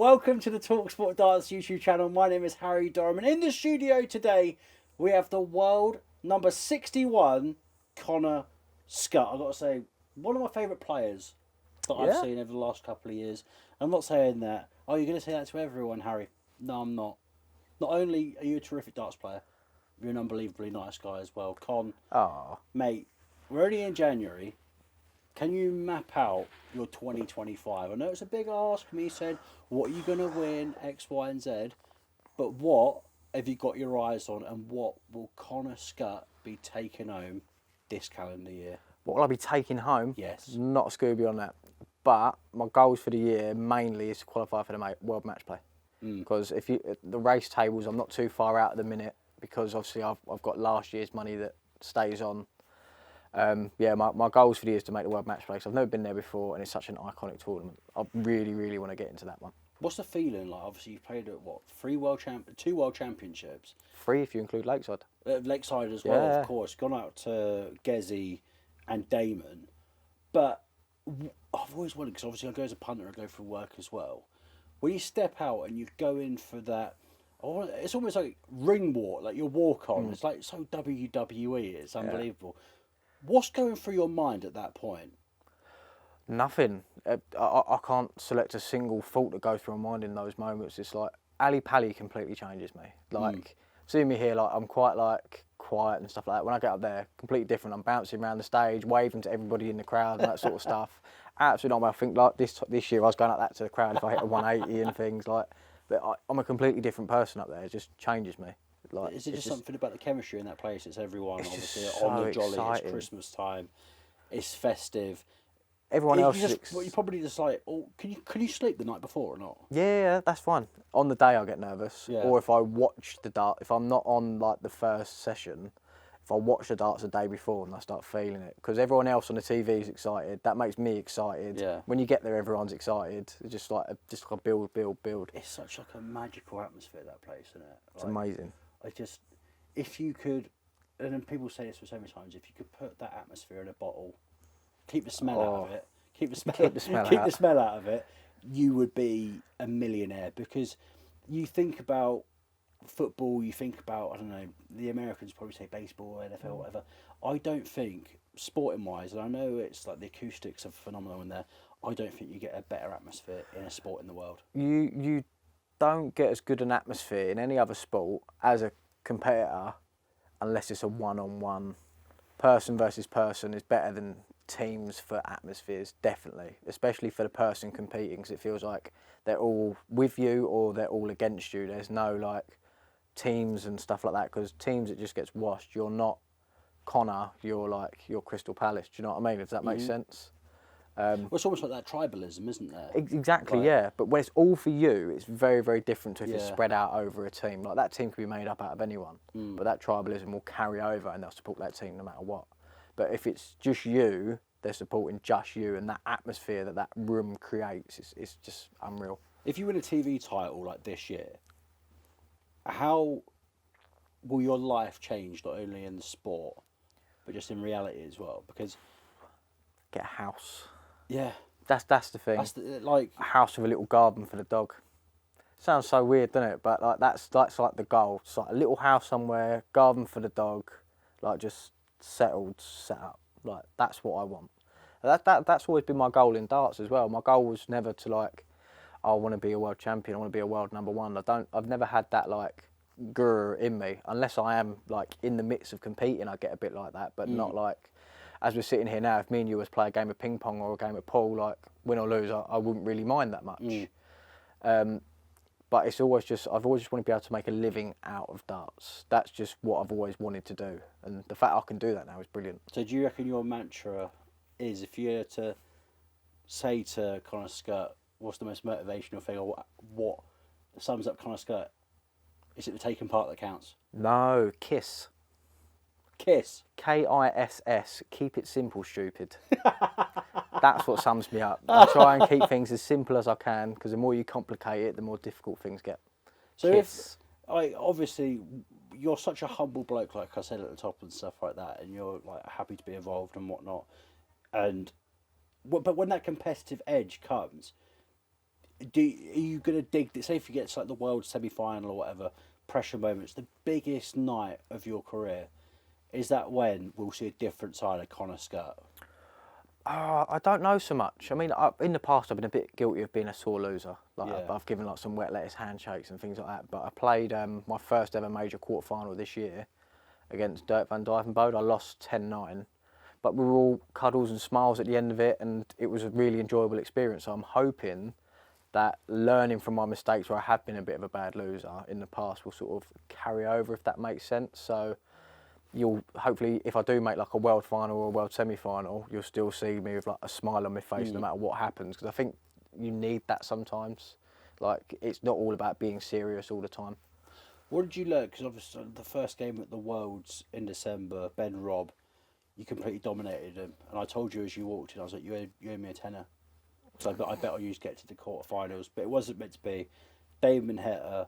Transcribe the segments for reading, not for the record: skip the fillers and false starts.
Welcome to the talkSPORT Darts YouTube channel. My name is Harry Durham, and in the studio today we have the world number 61, Connor Scutt. I've got to say, one of my favourite players that I've seen over the last couple of years. I'm not saying that. Oh, you're going to say that to everyone, Harry? No, I'm not. Not only are you a terrific darts player, you're an unbelievably nice guy as well. Con, mate, we're only in January. Can you map out your 2025? I know it's a big ask. Me said, what are you going to win, X, Y, and Z? But what have you got your eyes on, and what will Connor Scutt be taking home this calendar year? What will I be taking home? Yes. Not a Scooby on that. But my goals for the year mainly is to qualify for the World Match Play. Because if you the race tables, I'm not too far out at the minute, because obviously I've got last year's money that stays on. My goals for the year is to make the World Match Play. So I've never been there before, and it's such an iconic tournament. I really, really want to get into that one. What's the feeling like? Obviously, you've played at what, 2 World Championships. 3 if you include Lakeside. Lakeside as well, of course. Gone out to Gezi and Damon. But I've always wondered, because obviously I go as a punter, I go for work as well. When you step out and you go in for that, it's almost like ring walk, like your walk on. It's like so WWE, it's unbelievable. What's going through your mind at that point? Nothing. I can't select a single thought that goes through my mind in those moments. It's like Ali Pali completely changes me. Like seeing me here, like I'm quite like quiet and stuff like that. When I get up there, completely different. I'm bouncing around the stage, waving to everybody in the crowd and that sort of stuff. Absolutely not. I think like this year I was going like that to the crowd if I hit a 180 and things like. But I'm a completely different person up there. It just changes me. Like, is it just something about the chemistry in that place? It's everyone obviously so on the jolly. exciting. It's Christmas time. It's festive. Everyone else you probably just like, oh, can you sleep the night before or not? Yeah, that's fine. On the day I get nervous, or if I watch the dart. If I'm not on like the first session, if I watch the darts the day before and I start feeling it, because everyone else on the TV is excited, that makes me excited. Yeah. When you get there, everyone's excited. It's just like a build. It's such like a magical atmosphere, that place, isn't it? It's amazing. If you could, and then people say this so many times, if you could put that atmosphere in a bottle, keep the smell out of it, keep the smell out of it, you would be a millionaire. Because you think about football, you think about, I don't know, the Americans probably say baseball, NFL, whatever. I don't think, sporting wise, and I know it's like the acoustics are phenomenal in there, I don't think you get a better atmosphere in a sport in the world. You don't get as good an atmosphere in any other sport as a competitor unless it's a one-on-one. Person versus person is better than teams for atmospheres, definitely, especially for the person competing, because it feels like they're all with you or they're all against you. There's no like teams and stuff like that, because teams, it just gets washed. You're not Connor, you're Crystal Palace. Do you know what I mean? Does that make sense? Well, it's almost like that tribalism, isn't there? Exactly, like, yeah. But when it's all for you, it's very, very different to if it's spread out over a team. Like that team can be made up out of anyone, but that tribalism will carry over and they'll support that team no matter what. But if it's just you, they're supporting just you, and that atmosphere that room creates is just unreal. If you win a TV title like this year, how will your life change, not only in the sport, but just in reality as well? Because get a house. Yeah, that's the thing. That's like a house with a little garden for the dog. Sounds so weird, doesn't it? But like that's like the goal. It's like a little house somewhere, garden for the dog, like just settled, set up. Like that's what I want. That's always been my goal in darts as well. My goal was never to like, I want to be a world champion. I want to be a world #1. I've never had that like grr in me, unless I am like in the midst of competing. I get a bit like that, but not like. As we're sitting here now, if me and you was play a game of ping pong or a game of pool, like win or lose, I wouldn't really mind that much. But it's always just, I've always just wanted to be able to make a living out of darts. That's just what I've always wanted to do. And the fact I can do that now is brilliant. So do you reckon your mantra is, if you were to say to Connor Scutt, what's the most motivational thing, or what sums up Connor Scutt, is it the taking part that counts? No, KISS. KISS. KISS. Keep it simple, stupid. That's what sums me up. I try and keep things as simple as I can, because the more you complicate it, the more difficult things get. So KISS. Obviously, you're such a humble bloke, like I said at the top and stuff like that, and you're like happy to be involved and whatnot. But when that competitive edge comes, are you gonna dig? Say if you get to like the world semi-final or whatever, pressure moments, the biggest night of your career, is that when we'll see a different side of Connor Scutt? I don't know so much. I mean, in the past, I've been a bit guilty of being a sore loser. Like, Yeah. I've given like some wet lettuce handshakes and things like that. But I played my first ever major quarter final this year against Dirk van Dijvenbode. I lost 10-9, but we were all cuddles and smiles at the end of it, and it was a really enjoyable experience. So I'm hoping that learning from my mistakes, where I have been a bit of a bad loser in the past, will sort of carry over, if that makes sense. So you'll hopefully, if I do make like a world final or a world semi-final, you'll still see me with like a smile on my face no matter what happens, because I think you need that sometimes. Like, it's not all about being serious all the time. What did you learn? Because obviously the first game at the Worlds in December, Ben Robb, you completely dominated him, and I told you as you walked in, I was like, you owe me a tenner. So I bet on you to get to the quarterfinals, but it wasn't meant to be. Damon Heta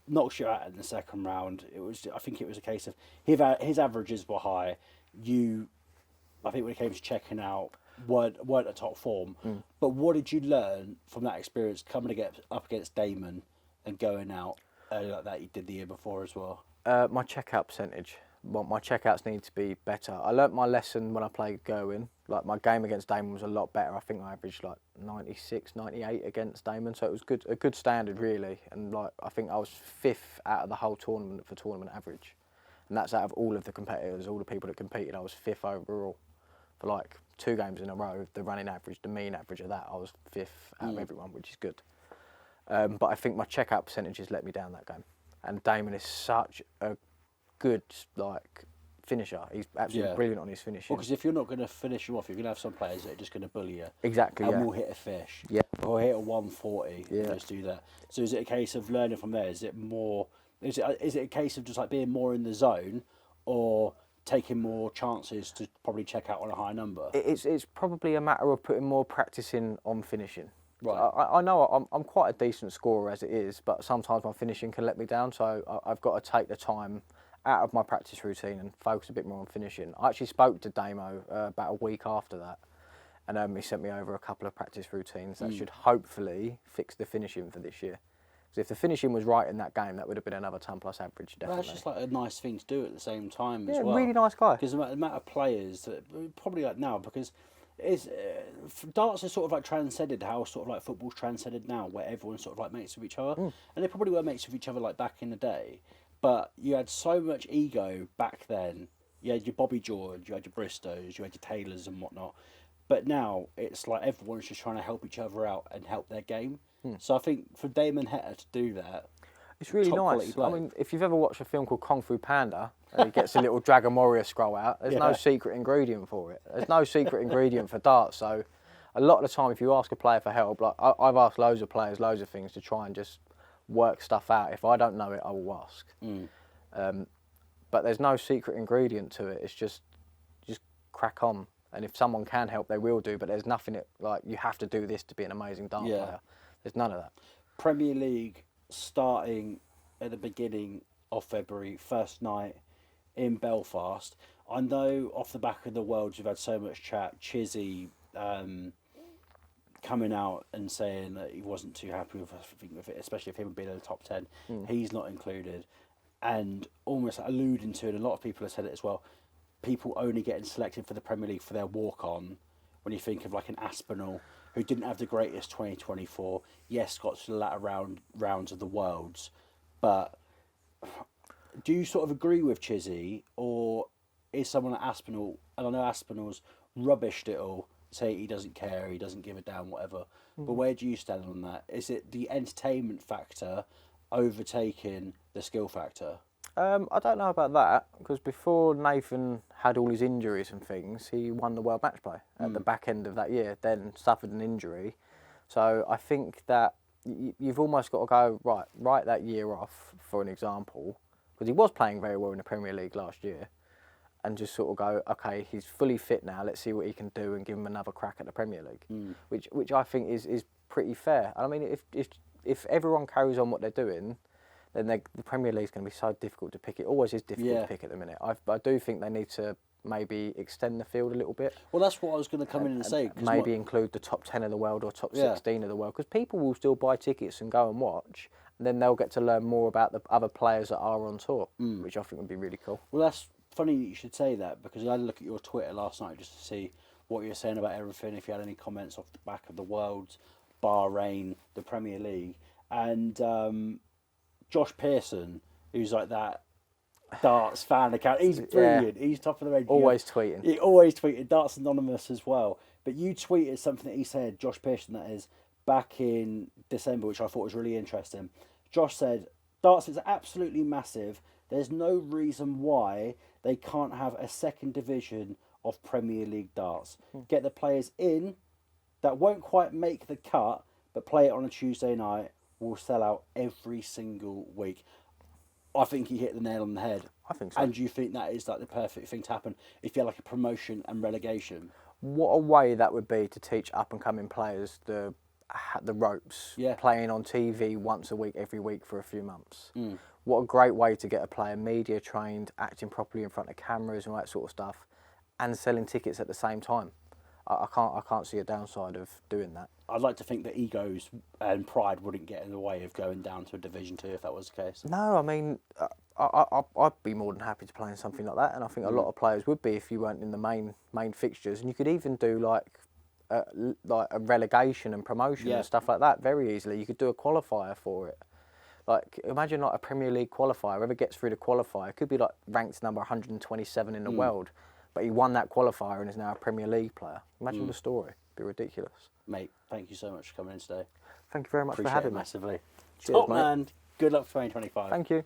knocks you out in the second round. I think it was a case of his averages were high. I think when it came to checking out, weren't at top form. But what did you learn from that experience coming up against Damon and going out early like that you did the year before as well? My checkout percentage. Well, my checkouts need to be better. I learnt my lesson when I played Gerwin. Like, my game against Damon was a lot better. I think I averaged like 96, 98 against Damon, so it was a good standard really. And like, I think I was 5th out of the whole tournament for tournament average, and that's out of all of the competitors, all the people that competed. I was 5th overall for like 2 games in a row. The running average, the mean average of that, I was 5th out of everyone, which is good. But I think my checkout percentages let me down that game. And Damon is such a good like finisher. He's absolutely brilliant on his finishing. Well, because if you're not going to finish him off, you're going to have some players that are just going to bully you. Exactly. And we'll hit a fish. Yeah. Or hit a 140. Yeah. And just do that. So is it a case of learning from there? Is it a case of just like being more in the zone, or taking more chances to probably check out on a high number? It's probably a matter of putting more practice in on finishing. Right. I know I'm quite a decent scorer as it is, but sometimes my finishing can let me down. So I've got to take the time out of my practice routine and focus a bit more on finishing. I actually spoke to Damo about a week after that, and he sent me over a couple of practice routines that should hopefully fix the finishing for this year. Because if the finishing was right in that game, that would have been another 10+ average, definitely. Well, that's just like a nice thing to do at the same time as Yeah, well. really nice guy. Because the amount of players that probably like now, because darts is sort of like transcended how sort of like football's transcended now, where everyone's sort of like mates with each other, and they probably were mates with each other like back in the day. But you had so much ego back then. You had your Bobby George, you had your Bristows, you had your Taylors and whatnot. But now it's like everyone's just trying to help each other out and help their game. So I think for Damon Heta to do that, it's really nice. I mean, if you've ever watched a film called Kung Fu Panda, and he gets a little Dragon Warrior scroll out, there's no secret ingredient for it. There's no secret ingredient for darts. So a lot of the time, if you ask a player for help, like I've asked loads of players loads of things to try and just work stuff out. If I don't know it, I will ask. But there's no secret ingredient to it. It's just crack on. And if someone can help, they will do. But there's nothing like you have to do this to be an amazing dart player. There's none of that. Premier League starting at the beginning of February, first night in Belfast. I know off the back of the Worlds we've had so much chat. Chizzy coming out and saying that he wasn't too happy with it, especially if him being in the top 10. He's not included. And almost alluding to, and a lot of people have said it as well, people only getting selected for the Premier League for their walk-on. When you think of like an Aspinall who didn't have the greatest 2024, yes, got to the latter rounds of the Worlds, but do you sort of agree with Chizzy, or is someone like Aspinall, and I know Aspinall's rubbished it all, say he doesn't care, he doesn't give a damn, whatever, but where do you stand on that? Is it the entertainment factor overtaking the skill factor? I don't know about that, because before Nathan had all his injuries and things, he won the World Match Play at the back end of that year, then suffered an injury. So I think that you've almost got to go, write that year off, for an example, because he was playing very well in the Premier League last year, and just sort of go, okay, he's fully fit now, let's see what he can do and give him another crack at the Premier League, which I think is pretty fair. I mean, if everyone carries on what they're doing, then the Premier League's going to be so difficult to pick. It always is difficult to pick at the minute. I do think they need to maybe extend the field a little bit. Well, that's what I was going to come in and say. 'Cause Maybe include the top 10 of the world or top 16 of the world, because people will still buy tickets and go and watch, and then they'll get to learn more about the other players that are on tour, which I think would be really cool. Well, that's funny that you should say that, because I had a look at your Twitter last night just to see what you're saying about everything, if you had any comments off the back of the Worlds, Bahrain, the Premier League, and Josh Pearson, who's like that darts fan account, he's brilliant. He's top of the range. Always tweeting. He always tweeted, Darts Anonymous as well. But you tweeted something that he said, Josh Pearson that is, back in December, which I thought was really interesting. Josh said, darts is absolutely massive. There's no reason why they can't have a second division of Premier League darts. Get the players in that won't quite make the cut, but play it on a Tuesday night, will sell out every single week. I think he hit the nail on the head. I think so. And do you think that is like the perfect thing to happen if you had like a promotion and relegation? What a way that would be to teach up and coming players the ropes. Yeah. Playing on TV once a week, every week for a few months. What a great way to get a player media trained, acting properly in front of cameras and all that sort of stuff, and selling tickets at the same time. I can't see a downside of doing that. I'd like to think that egos and pride wouldn't get in the way of going down to a Division 2 if that was the case. No, I mean, I'd be more than happy to play in something like that, and I think a lot of players would be if you weren't in the main fixtures. And you could even do like a relegation and promotion and stuff like that very easily. You could do a qualifier for it. Like, imagine like a Premier League qualifier. Whoever gets through the qualifier could be like ranked number 127 in the world, but he won that qualifier and is now a Premier League player. Imagine the story. It'd be ridiculous. Mate, thank you so much for coming in today. Thank you very much Appreciate for having it me. massively. Cheers, Top mate. man. Good luck for 2025. Thank you.